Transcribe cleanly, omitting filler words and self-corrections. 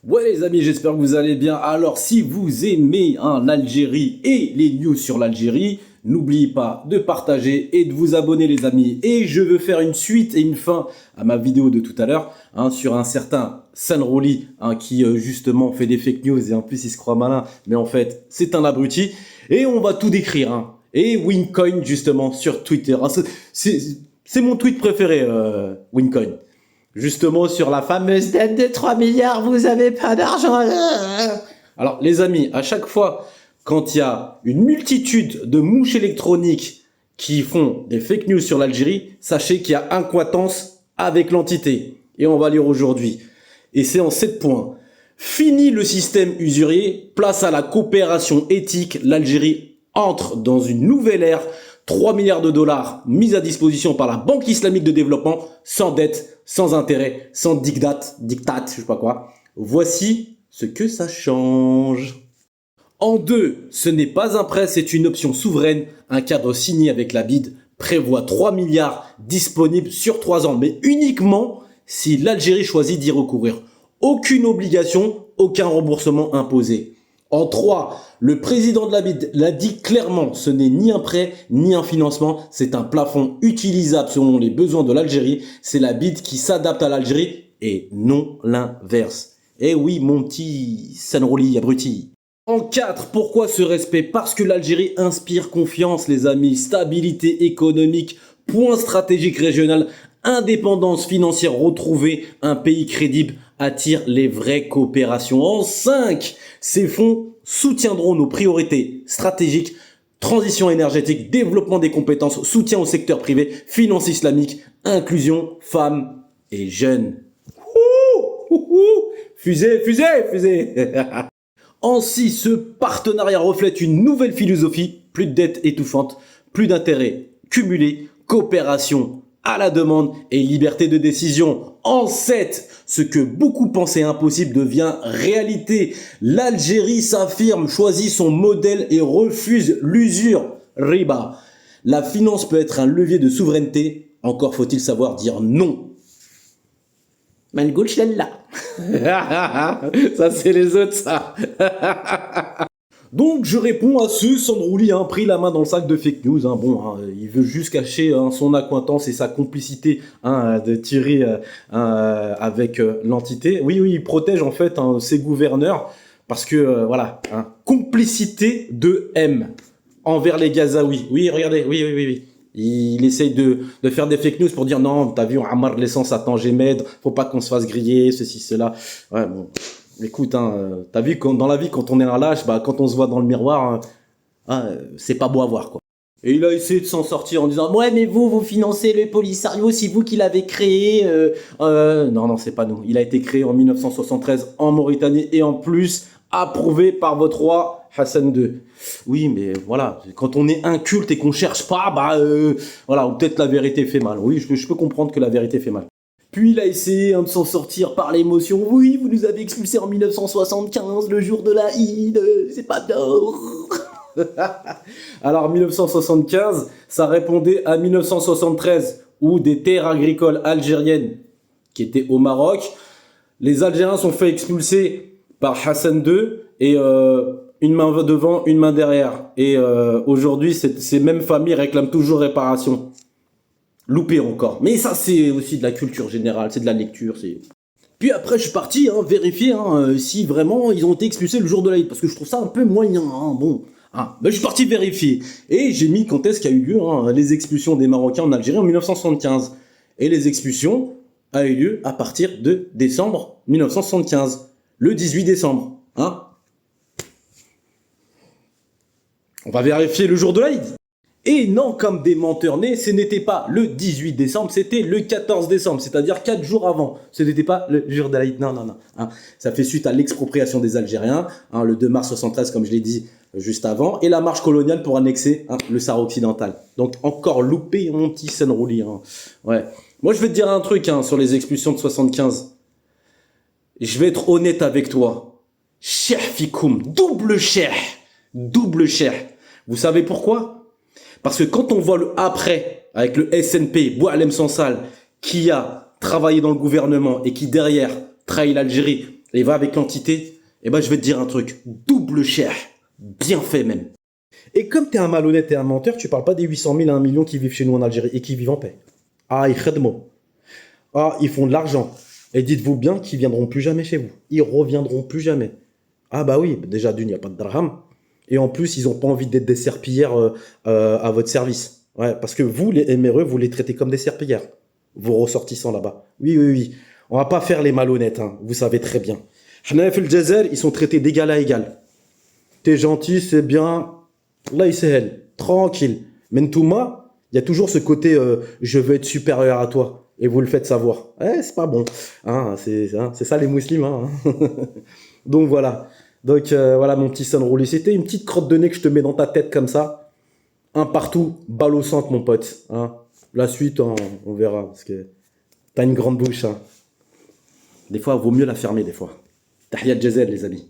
Ouais les amis, j'espère que vous allez bien. Alors si vous aimez l'Algérie et les news sur l'Algérie, n'oubliez pas de partager et de vous abonner les amis. Et je veux faire une suite et une fin à ma vidéo de tout à l'heure sur un certain Sanrouli qui justement fait des fake news et en plus il se croit malin. Mais en fait c'est un abruti et on va tout décrire. Et Wincoin justement sur Twitter. C'est mon tweet préféré Wincoin. Justement sur la fameuse dette de 3 milliards, vous avez pas d'argent. Alors les amis, à chaque fois quand il y a une multitude de mouches électroniques qui font des fake news sur l'Algérie, sachez qu'il y a incohérence avec l'entité. Et on va lire aujourd'hui. Et c'est en 7 points. Fini le système usurier, place à la coopération éthique, l'Algérie entre dans une nouvelle ère. 3 milliards de dollars mis à disposition par la Banque islamique de développement, sans dette, sans intérêt, sans diktat, je sais pas quoi. Voici ce que ça change. En 2, ce n'est pas un prêt, c'est une option souveraine. Un cadre signé avec la BID prévoit 3 milliards disponibles sur 3 ans, mais uniquement si l'Algérie choisit d'y recourir. Aucune obligation, aucun remboursement imposé. En 3, le président de la BID l'a dit clairement, ce n'est ni un prêt ni un financement, c'est un plafond utilisable selon les besoins de l'Algérie. C'est la BID qui s'adapte à l'Algérie et non l'inverse. Eh oui, mon petit Sanrouli abruti. En 4, pourquoi ce respect? Parce que l'Algérie inspire confiance, les amis. Stabilité économique, point stratégique régional, indépendance financière retrouvée, un pays crédible attire les vraies coopérations. En 5, ces fonds soutiendront nos priorités stratégiques, transition énergétique, développement des compétences, soutien au secteur privé, finance islamique, inclusion, femmes et jeunes. Fusée, fusée, fusée. En 6, ce partenariat reflète une nouvelle philosophie, plus de dettes étouffantes, plus d'intérêts cumulés, coopération à la demande et liberté de décision. En 7, ce que beaucoup pensaient impossible devient réalité. L'Algérie s'affirme, choisit son modèle et refuse l'usure. Riba. La finance peut être un levier de souveraineté, encore faut-il savoir dire non. Malgouch là. Ça c'est les autres ça. Donc je réponds à ce Sanrouli pris la main dans le sac de fake news. Il veut juste cacher son accointance et sa complicité de Thierry avec l'entité. Oui, il protège en fait ses gouverneurs parce que complicité de M envers les Gazaouis. Oui, regardez, oui. Il essaye de faire des fake news pour dire non, t'as vu, on amarre l'essence à Tanger Med, faut pas qu'on se fasse griller, ceci, cela. Ouais, bon. Écoute, t'as vu, dans la vie, quand on est un lâche, quand on se voit dans le miroir, c'est pas beau à voir, quoi. Et il a essayé de s'en sortir en disant ouais mais vous financez le Polisario, c'est vous qui l'avez créé. Non, c'est pas nous. Il a été créé en 1973 en Mauritanie et en plus approuvé par votre roi Hassan II. Oui mais voilà, quand on est inculte et qu'on cherche pas, ou peut-être la vérité fait mal. Oui, je peux comprendre que la vérité fait mal. Puis il a essayé de s'en sortir par l'émotion. Oui, vous nous avez expulsés en 1975, le jour de la Eid, c'est pas bien. Alors 1975, ça répondait à 1973, où des terres agricoles algériennes qui étaient au Maroc, les Algériens sont fait expulser par Hassan II et une main devant, une main derrière. Et aujourd'hui, ces mêmes familles réclament toujours réparation. Loupé encore. Mais ça, c'est aussi de la culture générale, c'est de la lecture. Puis après, je suis parti vérifier si vraiment ils ont été expulsés le jour de l'Aïd, parce que je trouve ça un peu moyen. Je suis parti vérifier. Et j'ai mis quand est-ce qu'il y a eu lieu les expulsions des Marocains en Algérie en 1975. Et les expulsions a eu lieu à partir de décembre 1975. Le 18 décembre. On va vérifier le jour de l'Aïd. Et non, comme des menteurs nés, ce n'était pas le 18 décembre, c'était le 14 décembre, c'est-à-dire 4 jours avant. Ce n'était pas le jour de l'Aïd, non. Ça fait suite à l'expropriation des Algériens, le 2 mars 73, comme je l'ai dit juste avant, et la marche coloniale pour annexer le Sahara occidental. Donc encore loupé, mon petit Sanrouli. Ouais. Moi, je vais te dire un truc sur les expulsions de 75. Je vais être honnête avec toi. Cheikh Fikoum, double cheikh. Vous savez pourquoi ? Parce que quand on voit le après, avec le SNP, Boualem Sansal, qui a travaillé dans le gouvernement et qui derrière trahit l'Algérie et va avec l'entité, eh ben, je vais te dire un truc. Double cher. Bien fait même. Et comme t'es un malhonnête et un menteur, tu parles pas des 800 000 à 1 million qui vivent chez nous en Algérie et qui vivent en paix. Ah, ils khedmo. Ah, ils font de l'argent. Et dites-vous bien qu'ils viendront plus jamais chez vous. Ils reviendront plus jamais. Ah bah oui, déjà d'une, il n'y a pas de dirham. Et en plus, ils n'ont pas envie d'être des serpillères à votre service. Ouais, parce que vous, les MRE, vous les traitez comme des serpillères. Vos ressortissants là-bas. Oui, oui, oui. On va pas faire les malhonnêtes, hein. Vous savez très bien. Hanaf el Jazer, ils sont traités d'égal à égal. T'es gentil, c'est bien. Là, il s'est tranquille. Mais Ntouma, il y a toujours ce côté je veux être supérieur à toi. Et vous le faites savoir. Eh, c'est pas bon. C'est ça les musulmans. Hein. Donc voilà. Donc voilà mon petit Sunrouli. C'était une petite crotte de nez que je te mets dans ta tête comme ça. Un partout, balle au centre, mon pote. Hein. La suite, on verra. Parce que t'as une grande bouche. Hein. Des fois, il vaut mieux la fermer, des fois. Tahiyat Jazel, les amis.